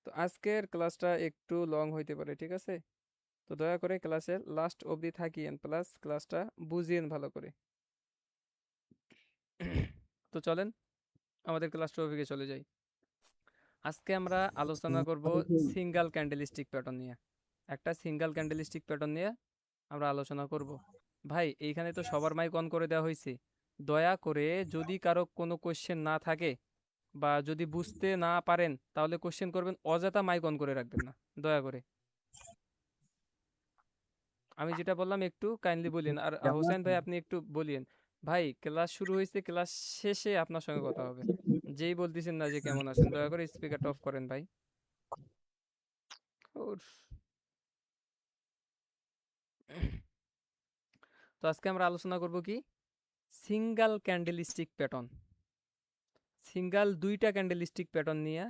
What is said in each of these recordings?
তো আজকের ক্লাসটা একটু লং হইতে পারে, ঠিক আছে? তো দয়া করে ক্লাসের লাস্ট অবধি থাকিয়েন, প্লাস ক্লাসটা বুঝিয়েন ভালো করে। তো চলেন আমাদের ক্লাস টপিকে চলে যাই। আজকে আমরা আলোচনা করব সিঙ্গেল ক্যান্ডেলস্টিক প্যাটার্ন নিয়ে। একটা সিঙ্গেল ক্যান্ডেলস্টিক প্যাটার্ন নিয়ে আমরা আলোচনা করব। ভাই এইখানে তো সবার মাইক অন করে দেওয়া হয়েছে। দয়া করে যদি কারো কোনো কোশ্চেন না থাকে বা যদি বুঝতে না পারেন তাহলে কোশ্চেন করবেন, অযথা মাইক অন করে রাখবেন না, দয়া করে। আমি যেটা বললাম একটু কাইন্ডলি বলিয়েন। আর হোসেন ভাই আপনি একটু বলিয়েন। ভাই ক্লাস শুরু হয়েছে, ক্লাস শেষে আপনার সঙ্গে কথা হবে। যেই বলতেছেন না যে কেমন আছেন, দয়া করে স্পিকারটা অফ করেন ভাই। ওর তো আজকে আমরা আলোচনা করব কি, সিঙ্গেল ক্যান্ডেলস্টিক প্যাটার্ন। সিঙ্গেল দুইটা ক্যান্ডেলস্টিক প্যাটার্ন নিয়ে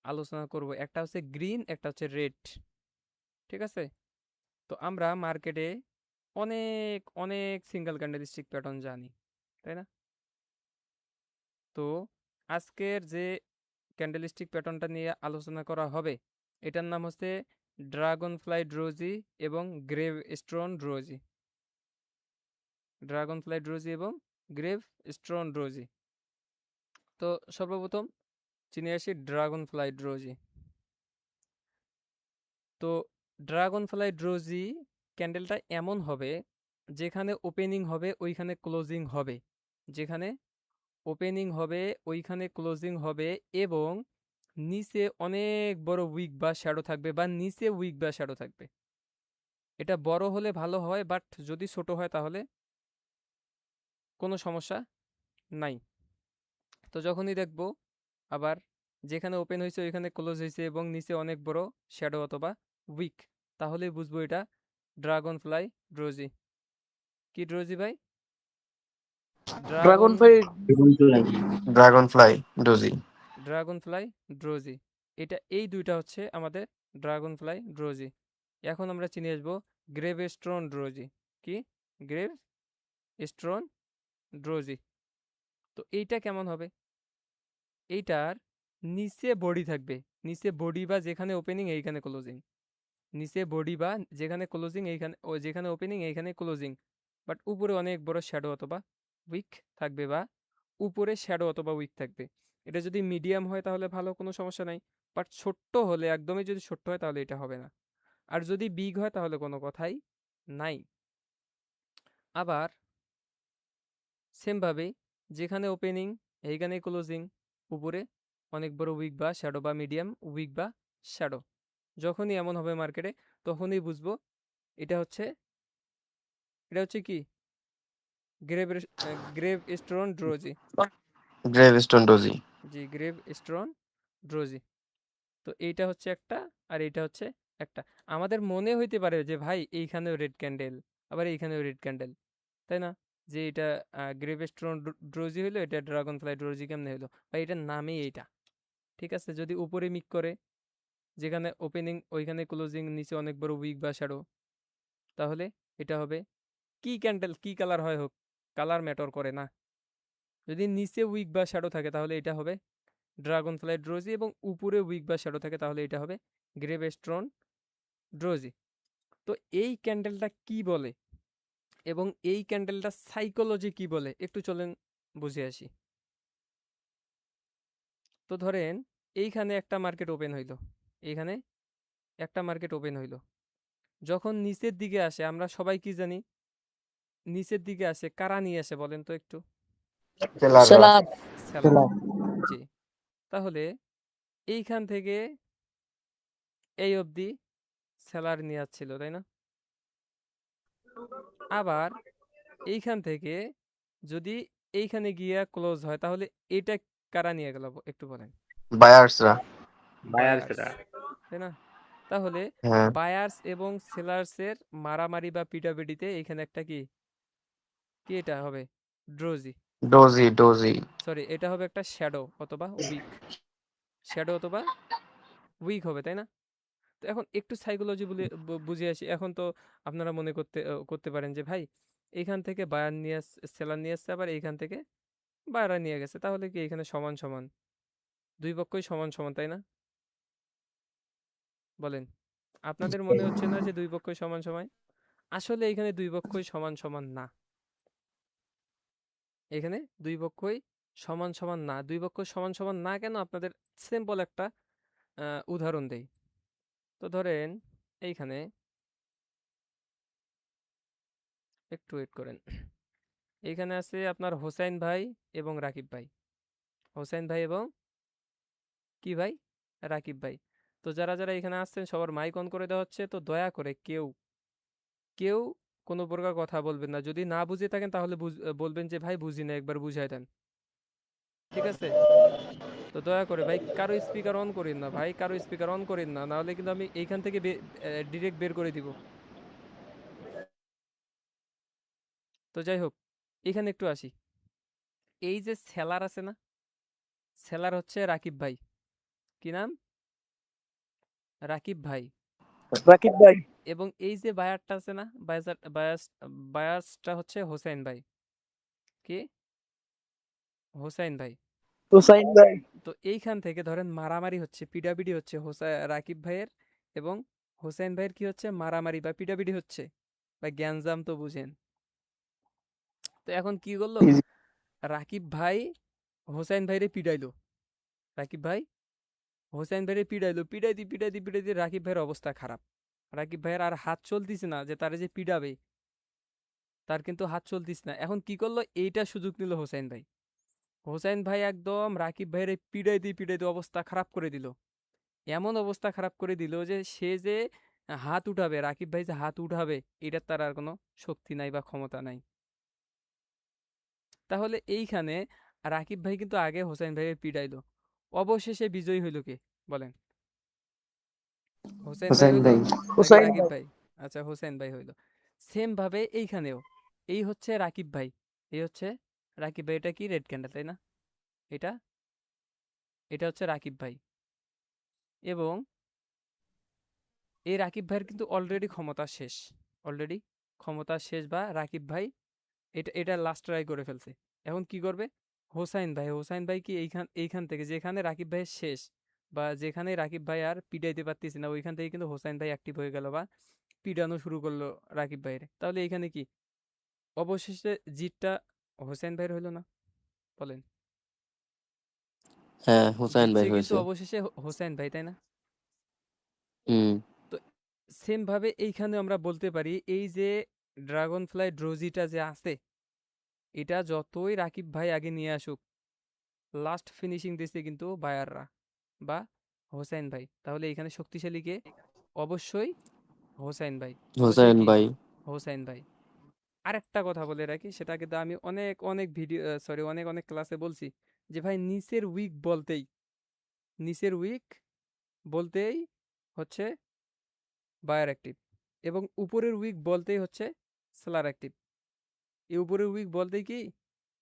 আলোচনা করব, একটা হচ্ছে গ্রিন, একটা হচ্ছে রেড, ঠিক আছে? তো আমরা মার্কেটে অনেক অনেক সিঙ্গেল ক্যান্ডেলস্টিক প্যাটার্ন জানি, তাই না? তো আজকের যে ক্যান্ডেলস্টিক প্যাটার্নটা নিয়ে আলোচনা করা হবে এটার নাম হচ্ছে ড্রাগন ফ্লাই ড্রোজি এবং গ্রেভ স্টোন ড্রোজি। ড্রাগন ফ্লাই ড্রোজি এবং গ্রেভ স্টোন ড্রোজি। তো সর্বপ্রথম চিনে আসি ড্রাগন ফ্লাই ড্রোজি। তো ড্রাগন ফ্লাই ড্রোজি ক্যান্ডেলটা এমন হবে যেখানে ওপেনিং হবে ওইখানে ক্লোজিং হবে, যেখানে ওপেনিং হবে ওইখানে ক্লোজিং হবে, এবং নিচে অনেক বড় উইক বা শ্যাডো থাকবে, বা নিচে উইক বা শ্যাডো থাকবে। এটা বড় হলে ভালো হয়, বাট যদি ছোট হয় তাহলে কোনো সমস্যা নাই। তো যখনই দেখবো আবার যেখানে ওপেন হয়েছে ওইখানে ক্লোজ হয়েছে এবং নিচে অনেক বড় শ্যাডো অথবা উইক, তাহলেই বুঝবো এটা ড্রাগন ফ্লাই ড্রোজি। কি ড্রোজি ভাই? Dragon dragonfly dragonfly doji. Dragonfly doji, এটা এই দুইটা হচ্ছে আমাদের ড্রাগন ফ্লাই ড্রোজি। এখন আমরা চিনে আসবো গ্রেভ স্টোন ড্রোজি। কি? Gravestone doji. তো এইটা কেমন হবে? এইটার নিচে বডি থাকবে, নিচে বডি বা যেখানে ওপেনিং এইখানে ক্লোজিং, নিচে বডি বা যেখানে ক্লোজিং এইখানে, ও যেখানে ওপেনিং এইখানে ক্লোজিং, বাট উপরে অনেক বড় শ্যাডো অথবা উইক থাকবে, বা উপরে শ্যাডো অথবা উইক থাকবে। এটা যদি মিডিয়াম হয় তাহলে ভালো, কোনো সমস্যা নাই। বাট ছোট্ট হলে, একদমই যদি ছোট্ট হয় তাহলে এটা হবে না। আর যদি বিগ হয় তাহলে কোনো কথাই নাই। আবার সেমভাবে যেখানে ওপেনিং এইখানে ক্লোজিং, উপরে অনেক বড় উইক বা শ্যাডো বা মিডিয়াম উইক বা শ্যাডো, যখনই এমন হবে মার্কেটে তখনই বুঝবো এটা হচ্ছে, এটা হচ্ছে কি, grave gravestone doji. Gravestone doji. জি, গ্রেভ স্টোন ড্রোজি। তো এইটা হচ্ছে একটা, আর এইটা হচ্ছে একটা। আমাদের মনে হইতে পারে যে ভাই এইখানেও রেড ক্যান্ডেল, আবার এইখানেও রেড ক্যান্ডেল, তাই না? যে এটা গ্রেভ স্টোন ড্রোজি হইলো, এটা ড্রাগন ফ্লাই ড্রোজি কেমনে হইলো? ভাই এটার নামই এইটা, ঠিক আছে? যদি উপরে মিক করে যেখানে ওপেনিং ওইখানে ক্লোজিং, নিচে অনেক বড় উইক বা শ্যাডো, তাহলে এটা হবে কি ক্যান্ডেল, কি কালার হয় হোক, কালার ম্যাটার করে না। যদি নিচে উইক বা শ্যাডো থাকে তাহলে এটা হবে ড্রাগন ফ্লাই ড্রোজি, এবং উপরে উইক বা শ্যাডো থাকে তাহলে এটা হবে গ্রেভ স্টোন ড্রোজি। তো এই ক্যান্ডেলটা কি বলে এবং এই ক্যান্ডেলটা সাইকোলজি কি বলে একটু চলেন বুঝে আসি। তো ধরেন এইখানে একটা মার্কেট ওপেন হইলো, এইখানে একটা মার্কেট ওপেন হইলো, যখন নিচের দিকে আসে আমরা সবাই কি জানি, নিচের দিকে আসে কারা নিয়ে আসে বলেন তো একটু? সেলাররা। সেলার। সেলার। জি। তাহলে এইখান থেকে এই অবধি সেলার নিয়ে আসছিল, তাই না? আবার এইখান থেকে যদি এইখানে গিয়ে ক্লোজ হয় তাহলে এটা কারা নিয়ে গেল একটু বলেন? বায়ার্সরা। বায়ার্স, বায়ার্সরা। তাই না? তাহলে হ্যাঁ। বায়ার্স এবং সেলার্সের মারামারি বা পিটাপিটিতে এইখানে একটা কি, কি এটা হবে? ড্রোজি। Doji doji. সরি, এটা হবে একটা শ্যাডো অথবা উইক, শ্যাডো অথবা উইক হবে, তাই না? তো এখন একটু সাইকোলজি বুঝে আসি। এখন তো আপনারা মনে করতে পারেন যে ভাই এইখান থেকে বায়ার নিয়ে সেলার নিয়ে আসছে, আবার এইখান থেকে বায়াররা নিয়ে গেছে, তাহলে কি এখানে সমান সমান, দুই পক্ষই সমান সমান, তাই না? বলেন, আপনাদের মনে হচ্ছে না যে দুই পক্ষই সমান সমান? আসলে এখানে দুই পক্ষই সমান সমান না। এখানে দুই পক্ষই সমান সমান না। দুই পক্ষ সমান সমান না কেন, আপনাদের সিম্পল একটা উদাহরণ দেই। তো ধরেন এইখানে একটু ওয়েট করেন। এইখানে আছে আপনার হোসাইন ভাই এবং রাকিব ভাই। হোসাইন ভাই এবং কি ভাই? রাকিব ভাই। তো যারা যারা এখানে আসছেন সবার মাইক অন করে দেওয়া হচ্ছে। তো দয়া করে কেউ কেউ কোনো প্রকার কথা বলবেন না। যদি না বুঝে থাকেন তাহলে বলবেন যে ভাই বুঝি না, একবার বুঝাই দেন। ঠিক আছে? তো দয়া করে ভাই কারো স্পিকার অন করেন না, ভাই কারো স্পিকার অন করেন না, নাহলে কিন্তু আমি এইখান থেকে ডিরেক্ট বের করে দিব। তো যাই হোক, এখানে একটু আসি। এই যে সেলার আছে না, সেলার হচ্ছে রাকিব ভাই। কি নাম? রাকিব ভাই। রাকিব ভাই। এবং এই যে বায়ারটা আছে না, বায়াসটা হচ্ছে হোসেন ভাই। কি? হোসেন ভাই। হুসাইন ভাই। তো এইখান থেকে ধরেন মারামারি হচ্ছে, পিডাপিডি হচ্ছে রাকিব ভাইয়ের এবং হোসেন ভাইয়ের কি হচ্ছে, মারামারি বা পিডাপিডি হচ্ছে বা গ্যাঞ্জাম তো বুঝেন। তো এখন কি করলো, রাকিব ভাই হোসেন ভাইরে পিডাইলো। রাকিব ভাই হোসেন ভাইরে পিডাইলো, পিডাইতে পিডাইতে পিডাইতে রাকিব ভাইয়ের অবস্থা খারাপ। রাকিব ভাইয়ের আর হাত চলতিছে না যে তারে যে পিডাবে, তার কিন্তু হাত চলতিছে না। এখন কি করলো, এইটা সুযোগ নিল হোসেন ভাই। হোসেন ভাই একদম রাকিব ভাইয়ের পিডাইতে পিডাইতে অবস্থা খারাপ করে দিল। এমন অবস্থা খারাপ করে দিল যে সে যে হাত উঠাবে, রাকিব ভাই যে হাত উঠাবে, এটার তার আর কোনো শক্তি নাই বা ক্ষমতা নাই। তাহলে এইখানে রাকিব ভাই কিন্তু আগে হোসেন ভাইয়ের পিডাইলো, অবশেষে বিজয়ী হইল কে বলেন? হোসেন ভাই হোসেন হইল ভাই। নাকি হুসাইন রাকিব ভাই। ভাই? আচ্ছা, হোসেন ভাই হইল। সেম ভাবে এইখানেও এই হচ্ছে রাকিব ভাই, এই হচ্ছে রাকিব ভাই। এটা কি রেড ক্যান্ডেল, তাই না? এটা এটা হচ্ছে রাকিব ভাই। এবং এই রাকিব ভাইয়ের কিন্তু অলরেডি ক্ষমতা শেষ, অলরেডি ক্ষমতা শেষ, বা রাকিব ভাই এটা এটা লাস্ট ট্রাই করে ফেলছে। এখন কি করবে হোসাইন ভাই? হোসাইন ভাই কি এইখান এইখান থেকে যেখানে রাকিব ভাইয়ের শেষ, বা যেখানে রাকিব ভাই আর পিটাইতে পারতেছে না, ওইখান থেকে কিন্তু হোসাইন ভাই অ্যাক্টিভ হয়ে গেল বা পিটানো শুরু করলো রাকিব ভাইয়ের। তাহলে এখানে কি অবশেষে জিতটা হোসেন ভাইয়ের হইলো না? বলেন। হ্যাঁ, হোসেন জিতছে ভাই কিন্তু হয়েছে। অবশেষে হোসেন ভাই, তাই না? হুম। তো সেম ভাবে এইখানে আমরা বলতে পারি, এই যে ড্রাগন ফ্লাই ড্রোজিটা যে আছে, এটা যতই রাকিব ভাই আগে নিয়ে আসুক, লাস্ট ফিনিশিং দিচ্ছে কিন্তু বায়াররা বা হোসেন ভাই। তাহলে এখানে শক্তিশালী কে? অবশ্যই হোসেন ভাই। অবশ্যই হোসেন কি? ভাই। হোসেন ভাই। আরেকটা কথা বলে রাখি, সেটা কিন্তু আমি অনেক অনেক ভিডিও, সরি, অনেক অনেক ক্লাসে বলছি, যে ভাই নিচের উইক বলতেই, নিচের উইক বলতেই হচ্ছে বায়ার অ্যাক্টিভ, এবং উপরের উইক বলতেই হচ্ছে সেলার অ্যাক্টিভ। এই উপরের উইক বলতেই কি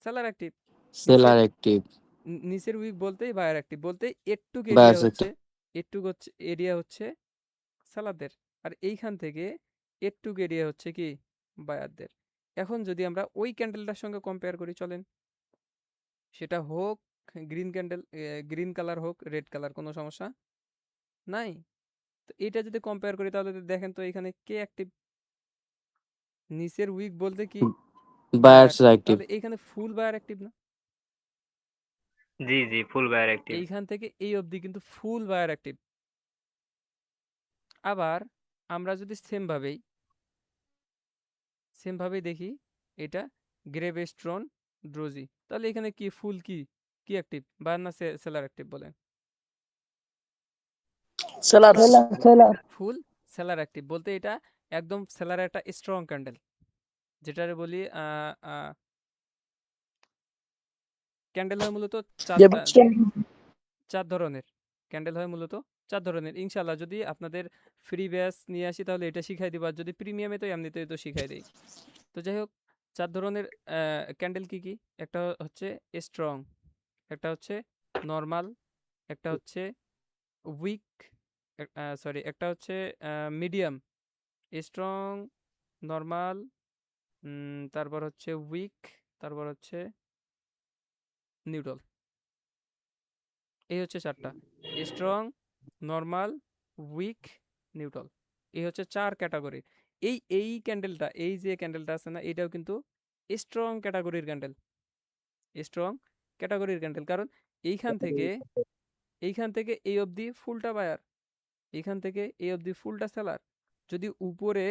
সেলার অ্যাক্টিভ, নিচের সেলার অ্যাক্টিভ। নিচের উইক বলতেই বায়ার অ্যাক্টিভ, বলতে এটুক এরিয়া বায়ার্স হচ্ছে, একটা। এটুক হচ্ছে এরিয়া হচ্ছে সেলারদের, আর এইখান থেকে এটুক এরিয়া হচ্ছে কি বায়ারদের। এখন যদি আমরা ওই ক্যান্ডেলটার সঙ্গে কম্পেয়ার করি, চলেন, সেটা হোক গ্রিন ক্যান্ডেল, গ্রিন কালার হোক রেড কালার, কোনো সমস্যা নাই। তো এটা যদি কম্পেয়ার করি তাহলে তো দেখেন তো এখানে কে অ্যাক্টিভ? নিচের উইক বলতে কি বায়ার, বায়ার্স অ্যাক্টিভ। তাহলে এইখানে ফুল বায়ার অ্যাক্টিভ না? জি জি ফুল বায়ার অ্যাক্টিভ। এইখান থেকে এই অবধি কিন্তু ফুল বায়ার অ্যাক্টিভ। আবার আমরা যদি সেম ভাবেই দেখি, এটা গ্রেভস্ট্রন ড্রোজি, তাহলে এখানে কি ফুল কি কি অ্যাক্টিভ, বায়ার না সেলার অ্যাক্টিভ বলেন? সেলার। সেলার। ফুল সেলার অ্যাক্টিভ, বলতে এটা একদম সেলার একটা স্ট্রং ক্যান্ডেল, যেটারে বলি ক্যান্ডেল হয় মূলত চার ধরনের। ক্যান্ডেল হয় মূলত চার ধরনের। ইনশাল্লাহ যদি আপনাদের ফ্রি ব্যাচ নিয়ে আসি তাহলে এটা শিখাই দিব, আর যদি প্রিমিয়ামে তো এমনিতেই তো শিখাই দেই। তো যাই হোক, চার ধরনের ক্যান্ডেল কি কি? একটা হচ্ছে স্ট্রং, একটা হচ্ছে নর্মাল, একটা হচ্ছে উইক, সরি, একটা হচ্ছে মিডিয়াম। স্ট্রং, নর্মাল, তারপর হচ্ছে উইক, তারপর হচ্ছে নিউট্রাল। এই হচ্ছে চারটা: স্ট্রং, নর্মাল, উইক নিউট্রাল। এই হচ্ছে 4 ক্যাটাগরি। এই ক্যান্ডেলটা, এই যে ক্যান্ডেলটা আছে না, এটাও কিন্তু স্ট্রং ক্যাটাগরির ক্যান্ডেল। স্ট্রং ক্যাটাগরির ক্যান্ডেল, কারণ এইখান থেকে এই অবধি ফুলটা বায়ার, এইখান থেকে এই অবধি ফুলটা সেলার। যদি উপরে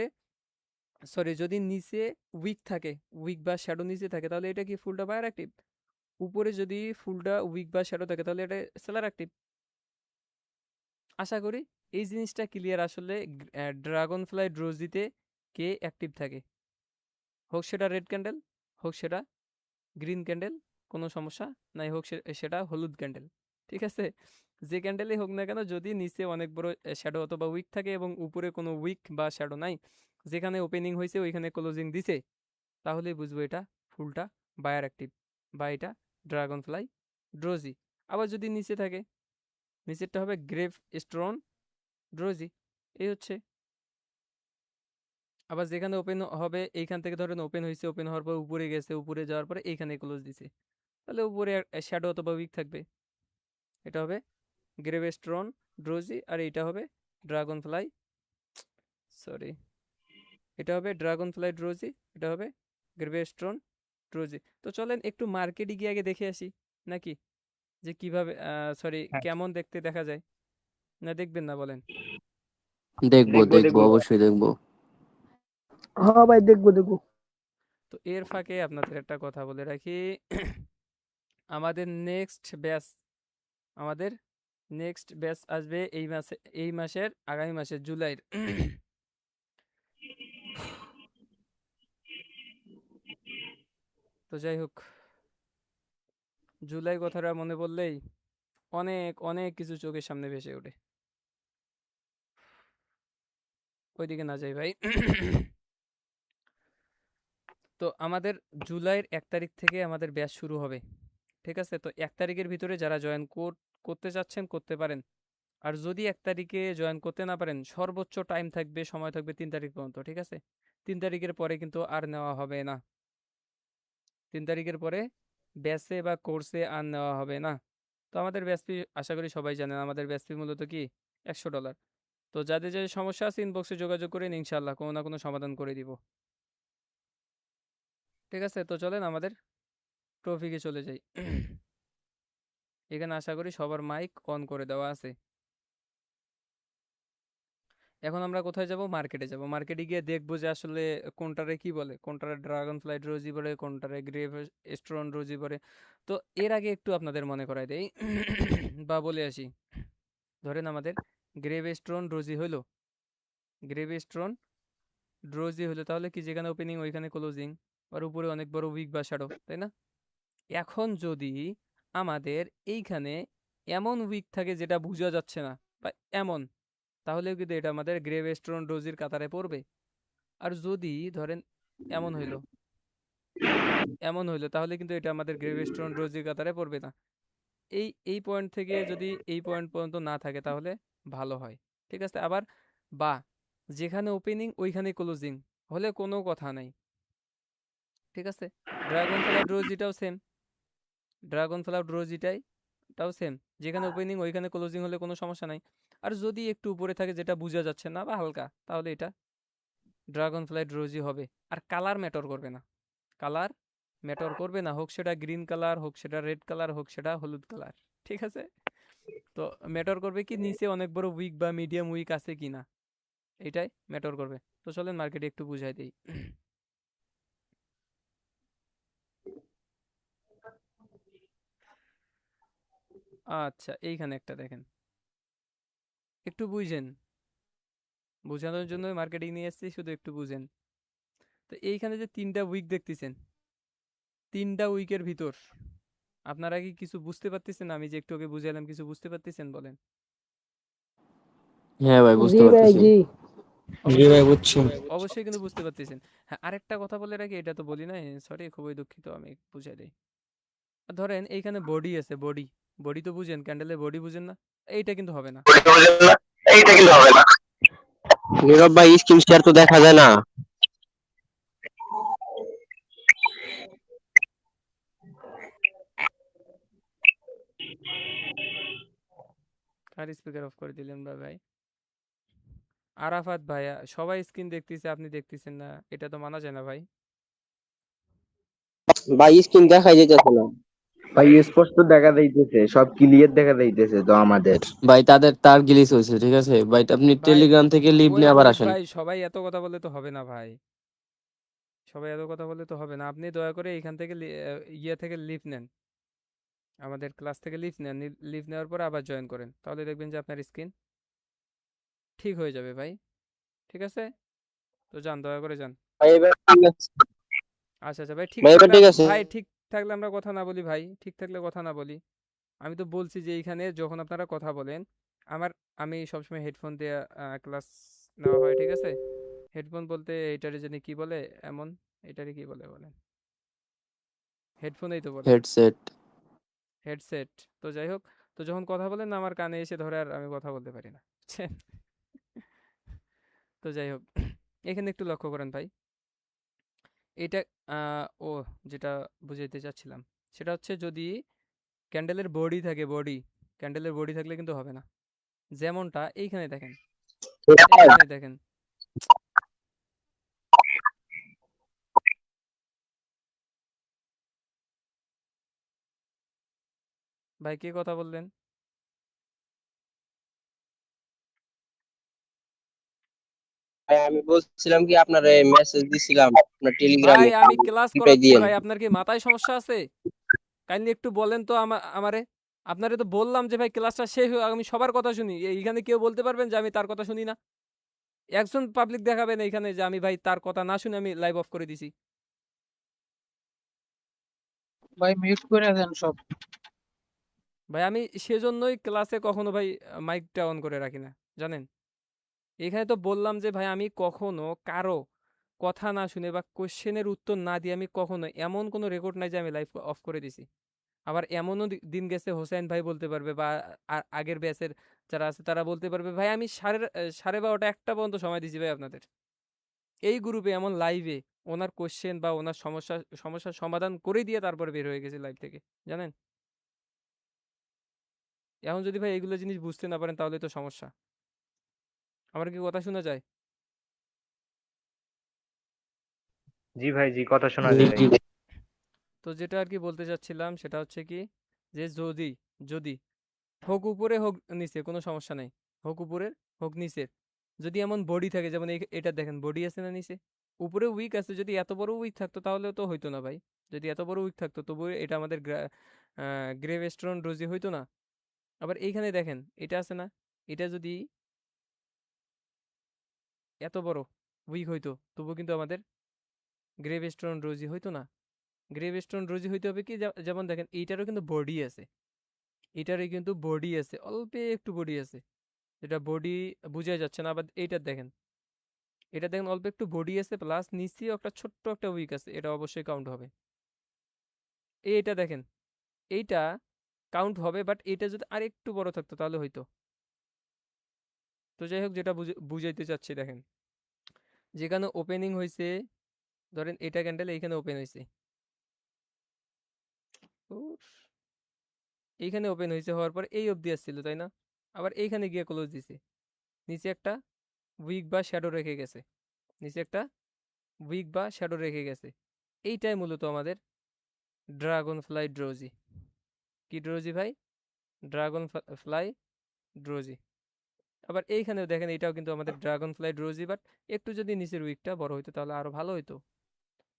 যদি নিচে উইক থাকে, উইক বা শ্যাডো নিচে থাকে, তাহলে এটা কি ফুলটা বায়ার অ্যাক্টিভ। উপরে যদি ফুলটা উইক বা শ্যাডো থাকে তাহলে এটা সেলার অ্যাক্টিভ। আশা করি এই জিনিসটা ক্লিয়ার। আসলে ড্রাগন ফ্লাই ড্রোজিতে কে অ্যাক্টিভ থাকে, হোক সেটা রেড ক্যান্ডেল, হোক সেটা গ্রিন ক্যান্ডেল, কোনো সমস্যা নাই, হোক সেটা হলুদ ক্যান্ডেল। ঠিক আছে, যে ক্যান্ডেলই হোক না কেন, যদি নিচে অনেক বড় শ্যাডো অথবা উইক থাকে এবং উপরে কোনো উইক বা শ্যাডো নাই, যেখানে ওপেনিং হয়েছে ওইখানে ক্লোজিং দিছে, তাহলেই বুঝবো এটা ফুলটা বায়ার অ্যাক্টিভ বা এটা ড্রাগন ফ্লাই ড্রোজি। আবার যদি নিচে থাকে, নিচেরটা হবে গ্রেভ স্টোন ড্রোজি। এই হচ্ছে। আবার যেখানে ওপেন হবে, এইখান থেকে ধরেন ওপেন হয়েছে, ওপেন হওয়ার পর উপরে গেছে, উপরে যাওয়ার পরে এইখানে ক্লোজ দিছে, তাহলে উপরে শ্যাডো অথবা উইক থাকবে। এটা হবে গ্রেভ স্টোন ড্রোজি, আর এইটা হবে ড্রাগন ফ্লাই, সরি, এটা হবে ড্রাগন ফ্লাই ড্রোজি, এটা হবে গ্রেভ স্টোন ড্রোজি। তো চলেন একটু মার্কেটে গিয়ে আগে দেখে আসি নাকি, যে কিভাবে হ্যাঁ, কেমন দেখতে দেখা যায়। না দেখবেন না বলেন? দেখবো দেখবো দেখবো দেখবো অবশ্যই দেখবো। হ্যাঁ ভাই, দেখবো দেখবো। তো এর ফাঁকে আপনাদের একটা কথা বলে রাখি, আমাদের আমাদের নেক্সট ব্যাচ আসবে এই মাসের আগামী মাসের জুলাইয়ের। তো যাই হোক, জুলাই কথাটা মনে পড়লেই অনেক অনেক কিছু চোখের সামনে ভেসে ওঠে। ওইদিকে না যাই ভাই। তো আমাদের জুলাইয়ের 1 তারিখ থেকে আমাদের ব্যাচ শুরু হবে। ঠিক আছে, তো 1 তারিখের ভিতরে যারা জয়েন করতে চাচ্ছেন করতে পারেন। আর যদি 1 তারিখে জয়েন করতে না পারেন, সর্বোচ্চ টাইম থাকবে, সময় থাকবে 3 তারিখ পর্যন্ত। ঠিক আছে, 3 তারিখের পরে কিন্তু আর নেওয়া হবে না। 3 তারিখের পরে ব্যাচে বা কোর্সে আর নেওয়া হবে না। তো আমাদের ব্যাচ ফি আশা করি সবাই জানেন, আমাদের ব্যাচ ফি মূলত কি $100। তো যাদের যে সমস্যা আছে ইনবক্সে যোগাযোগ করেন, ইনশাল্লাহ কোনো না কোনো সমাধান করে দিব। ঠিক আছে, তো চলেন আমাদের টপিকে চলে যাই। এখানে আশা করি সবার মাইক অন করে দেওয়া আছে। এখন আমরা কোথায় যাব? মার্কেটে যাব। মার্কেটে গিয়ে দেখবো যে আসলে কোনটারে কি বলে, কোনটারে ড্রাগন ফ্লাইট রোজি বলে, কোনটারে গ্রেভ স্টোন রোজি বলে। তো এর আগে একটু আপনাদের মনে করাই দেই বা বলে আসি। ধরেন আমাদের গ্রেভ স্টোন রোজি হলো, গ্রেভ স্টোন রোজি হলো, তাহলে কি যেখানে ওপেনিং ওইখানে ক্লোজিং, আর উপরে অনেক বড় উইক বা শ্যাডো, তাই না? এখন যদি আমাদের এইখানে এমন উইক থাকে যেটা বোঝা যাচ্ছে না, বা এমন, তাহলেও কিন্তু এটা আমাদের গ্রেভ স্টোন রোজির কাতারে পড়বে। আর যদি ধরেন এমন হইলো, তাহলে কিন্তু এটা আমাদের গ্রেভ স্টোন রোজির কাতারে পড়বে না। এই পয়েন্ট থেকে যদি এই পয়েন্ট পর্যন্ত না থাকে তাহলে ভালো হয়। ঠিক আছে, আবার বা যেখানে ওপেনিং ওইখানে ক্লোজিং হলে কোনো কথা নাই। ঠিক আছে, ড্রাগন ফ্লাই রোজিটাও সেম, ড্রাগন ফ্লাই রোজিটাও সেম, যেখানে ওপেনিং ওইখানে ক্লোজিং হলে কোনো সমস্যা নাই। আর যদি একটু উপরে থাকে যেটা বোঝা যাচ্ছে না বা হালকা, তাহলে এটা ড্রাগন ফ্লাই রোজি হবে। আর কালার ম্যাটার করবে না, কালার ম্যাটার করবে না, হোক সেটা গ্রিন কালার, হোক সেটা রেড কালার, হোক সেটা হলুদ কালার। ঠিক আছে, তো ম্যাটার করবে কি নিচে অনেক বড় উইক বা মিডিয়াম উইক আছে কিনা, এটাই ম্যাটার করবে। তো চলেন মার্কেটে একটু বুঝাই দেই। আচ্ছা, এইখানে একটা দেখেন, একটু বুঝেন, বোঝানোর জন্য মার্কেটিং নিয়ে এসেছি, শুধু একটু বুঝেন। তো এইখানে যে 3টা উইক দেখতেছেন, 3টা উইকের ভিতর আপনারা কি কিছু বুঝতে পারতেছেন? আমি যে একটু আগে বুঝালাম, কিছু বুঝতে পারতেছেন বলেন? হ্যাঁ ভাই, বুঝতে জি ভাই, পারতেছি। জি। জি ভাই অবশ্যই, বুঝছি। অবশ্যই কিন্তু বুঝতে পারতেছেন। হ্যাঁ, আরেকটা কথা বলে রাখি, এটা তো বলি নাই, সরি, খুবই দুঃখিত, আমি বুঝাই দিই। ধরেন এইখানে বডি আছে, বডি, বডি তো বুঝেন, ক্যান্ডেলের বডি বুঝেন না? এইটা কিন্তু হবে না। এইটা কিন্তু হবে না। নীরব ভাই, স্ক্রিন শেয়ার তো দেখা যায় না। কার স্পিকার অফ করে দিলেন ভাই? আরাফাত ভাইয়া সবাই স্ক্রিন দেখতেছে, আপনি দেখতেছেন না, এটা তো মানা যায় না ভাই। ভাই স্ক্রিন দেখাই যাইতেছে না। ভাই স্পষ্ট দেখা যাইতেছে, সব ক্লিয়ার দেখা যাইতেছে তো আমাদের। ভাই তার গ্লিচ হয়েছে, ঠিক আছে ভাই, আপনি ভাই টেলিগ্রাম থেকে লিভ নিয়ে আবার ওয়েট আসেন। ভাই, সবাই এত কথা বললে তো হবে না ভাই, সবাই এত কথা বললে তো হবে না। আপনি দয়া করে এইখান থেকে ইয়ে থেকে লিভ নেন, আমাদের ক্লাস থেকে লিভ নেন, লিভ নেওয়ার পর আবার জয়েন করেন, তাহলে দেখবেন যে আপনার স্ক্রিন ঠিক হয়ে যাবে ভাই। ঠিক আছে, তো যান, দয়া করে যান। ভাই এবার ঠিক আছে। আচ্ছা আচ্ছা ভাই, ঠিক ভাই এবার থাকলে ঠিক আছে। ভাই ঠিক থাকলে আমরা কথা না বলি ভাই, ঠিক থাকলে কথা না বলি। আমি তো বলছি যে এইখানে যখন আপনারা কথা বলেন, আমার আমি সবসময় হেডফোন দিয়ে ক্লাস নেওয়া হয়, ঠিক আছে। হেডফোন বলতে এটারে জানি কি বলে, এমন এটারে কি বলে বলেন, হেডফোনেই তো বলে, হেডসেট। হেডসেট। তো যাই হোক, তো যখন কথা বলেন না, আমার কানে এসে ধরে আর আমি কথা বলতে পারি না, বুঝছেন? তো যাই হোক, এখানে একটু লক্ষ্য করেন ভাই, এটা ও যেটা বুঝাইতে চাচ্ছিলাম সেটা হচ্ছে, যদি ক্যান্ডেলের বডি থাকে, বডি, ক্যান্ডেলের বডি থাকলে কিন্তু হবে না। যেমনটা এইখানে দেখেন, এইখানে দেখেন, ভাই কে কথা বললেন? ভাই আমি বলছিলাম কি আপনার মেসেজ দিছিলাম আপনার ভাই টেলিগ্রামে, আমি ক্লাস রিপ্লাই করাচ্ছি দিয়েন। ভাই, আপনার কি মাথায় সমস্যা আছে? কাইন্ডলি একটু বলেন তো আমারে। আপনারে তো বললাম যে ভাই ক্লাসটা শেষ হোক, আমি সবার কথা শুনি। এইখানে কেউ বলতে পারবেন যে আমি তার কথা শুনি না? একজন পাবলিক দেখাবেন এইখানে যে আমি ভাই তার কথা না শুনে আমি লাইভ অফ করে দিছি? ভাই মিউট করে দেন সব। ভাই আমি সেজন্যই ক্লাসে কখনো ভাই মাইকটা অন করে রাখি না, জানেন। এখানে তো বললাম যে ভাই আমি কখনো কারো কথা না শুনে বা কোশ্চেনের উত্তর না দিয়ে আমি কখনো, এমন কোনো রেকর্ড নাই যে আমি লাইভ অফ করে দিছি। আবার এমনও দিন গেছে, হোসেন ভাই বলতে পারবে বা আগের ব্যাচের যারা আছে তারা বলতে পারবে, ভাই আমি 12:30 1টা পর্যন্ত সময় দিছি ভাই আপনাদের এই গ্রুপে, এমন লাইভে ওনার কোশ্চেন বা ওনার সমস্যার সমাধান করে দিয়ে তারপরে বের হয়ে গেছে লাইভ থেকে, জানেন। এখন যদি ভাই এইগুলো জিনিস বুঝতে না পারেন তাহলে তো সমস্যা। আমার কি কথা শোনা যায়? জি ভাই, জি কথা শোনা জি যায় ভাই। জি। তো যেটা আর কি বলতে চাচ্ছিলাম সেটা হচ্ছে কি, যে যদি যদি হোক উপরে হোক নিচে কোনো সমস্যা নাই, হোক উপরে হোক নিচে, যদি এমন বডি থাকে, যেমন এটা দেখেন বডি আছে না নিচে, উপরে উইক আছে, যদি এত বড় উইক থাকতো তাহলে তো হইতো না ভাই। যদি এত বড় উইক থাকতো তবু এটা আমাদের গ্রেভ স্টোন রোজি হইতো না। আবার এইখানে দেখেন এটা আছে না, এটা যদি এত বড় উইক হইতো তবু কিন্তু আমাদের গ্রেভ স্টোন রোজি হইতো না। গ্রেভ স্টোন রোজি হইতে হবে কি, যেমন দেখেন এইটারও কিন্তু বডি আছে, এটারই কিন্তু বডি আছে, অল্প একটু বডি আছে, যেটা বডি বোঝা যাচ্ছে না। আবার এইটা দেখেন, এটা দেখেন অল্প একটু বডি আছে, প্লাস নিচেও একটা ছোট্ট একটা উইক আছে, এটা অবশ্যই কাউন্ট হবে। এইটা দেখেন, এইটা কাউন্ট হবে, বাট এটা যদি আর একটু বড় থাকতো তাহলে হইতো। তো যাই হোক, যেটা বুঝাইতে চাচ্ছি দেখেন, যেখানে ওপেনিং হয়েছে, ধরেন এটা ক্যান্ডেল এইখানে ওপেন হয়েছে, এইখানে ওপেন হয়েছে, হওয়ার পর এই অবধি আসছিল তাই না, আবার এইখানে গিয়ে ক্লোজ দিছে, নিচে একটা উইক বা শ্যাডো রেখে গেছে, নিচে একটা উইক বা শ্যাডো রেখে গেছে। এইটাই মূলত আমাদের ড্রাগন ফ্লাই ড্রোজি। কি ড্রোজি ভাই? Dragonfly doji. আবার এইখানেও দেখেন, এটাও কিন্তু আমাদের ড্রাগন ফ্লাই ড্রোজি, বাট একটু যদি নিচের উইকটা বড় হইতো তাহলে আরো ভালো হইতো।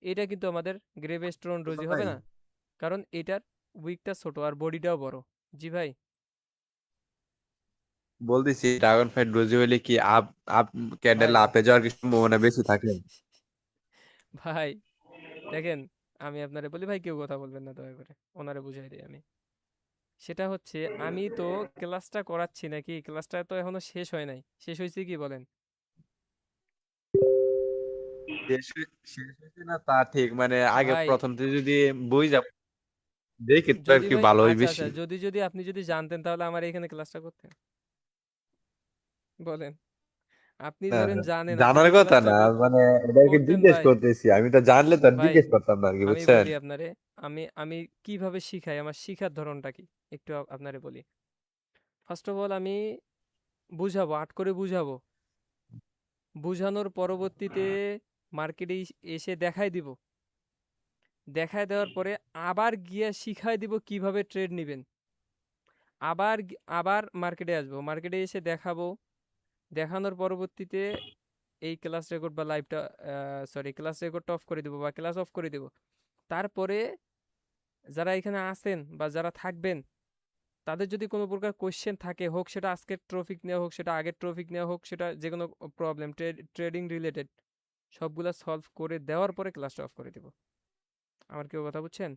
এটা কিন্তু আমাদের গ্রেভস্টোন ড্রোজি হবে ভাই না, কারণ এটার উইকটা ছোট আর বডিটাও বড়। জি ভাই। বলতেছি ড্রাগন ফ্লাইট রোজি হইলে কি আপ আপ ক্যান্ডেল ভাই আপে যাওয়ার কি সম্ভাবনা বেশি থাকে? ভাই দেখেন, আমি আপনারে বলি ভাই, কেউ কথা বলবেন না দয়া করে, ওনারে বুঝাই দিই আমি। সেটা হচ্ছে, আমি তো ক্লাসটা করাচ্ছি নাকি, ক্লাসটা তো এখনো শেষ হয় নাই, শেষ হয়েছে কি বলেন? শেষ হয়েছে না তা ঠিক, মানে আগে ভাই প্রথম থেকে যদি বই যাব দেখি তো আর যদি কি ভাই, ভালো হয় আচ্ছা বেশি। আচ্ছা, যদি আপনি যদি জানতেন তাহলে আমার এখানে ক্লাসটা করতেন, বলেন। আপনি না ধরেন জানেন, আপনি জানার তো কথা ক্লাসটা না, মানে এটাকে করতেন জিজ্ঞেস ভাই। করতেছি, আমি তো জানলে তো আর ভাই জিজ্ঞেস করতাম না আর কি, আমি বুঝছেন? বলি আপনারে, আমি কিভাবে শিখাই, আমার শিখার ধরনটা কি একটু আপনারে বলি। ফার্স্ট অফ অল আমি বুঝাবো, আট করে বুঝাবো, বুঝানোর পরবর্তীতে মার্কেটে এসে দেখাই দিব, দেখায় দেওয়ার পরে আবার গিয়ে শিখাই দিব কিভাবে ট্রেড নেবেন। আবার মার্কেটে আসবো, মার্কেটে এসে দেখাবো, দেখানোর পরবর্তীতে এই ক্লাস রেকর্ড বা লাইভটা ক্লাস রেকর্ডটা অফ করে দেবো বা ক্লাস অফ করে দেবো। তারপরে যারা এখানে আছেন বা যারা থাকবেন, তাদের যদি কোনো প্রকার কোয়েশ্চেন থাকে, হোক সেটা আজকের ট্রফিক নেওয়া হোক, সেটা আগের ট্রফিক নেওয়া হোক, সেটা যে কোনো প্রবলেম ট্রেডিং রিলেটেড, সবগুলা সলভ করে দেওয়ার পরে ক্লাসটা অফ করে দিব। আমার কেউ কথা বুঝছেন?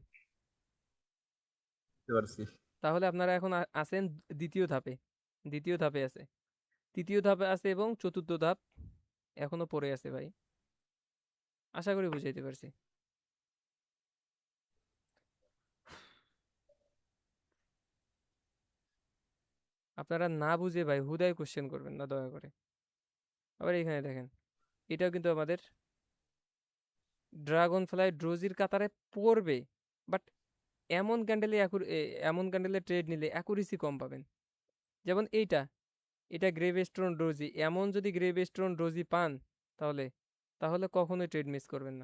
বুঝতে পারছি। তাহলে আপনারা এখন আছেন দ্বিতীয় ধাপে, দ্বিতীয় ধাপে আছে, তৃতীয় ধাপে আছে এবং চতুর্থ ধাপ এখনো পড়ে আছে ভাই। আশা করি বুঝাইতে পারছি। আপনারা না বুঝে ভাই হুদায় কোশ্চেন করবেন না দয়া করে। আবার এখানে দেখেন, এটাও কিন্তু আমাদের ড্রাগন ফ্লাই ড্রোজির কাতারে পড়বে, বাট এমন ক্যান্ডেলে এমন ক্যান্ডেলে ট্রেড নিলে অ্যাকুরেসি কম পাবেন। যেমন এটা গ্রেভস্টোন ড্রোজি, এমন যদি গ্রেভস্টোন ড্রোজি পান তাহলে তাহলে কখনোই ট্রেড মিস করবেন না।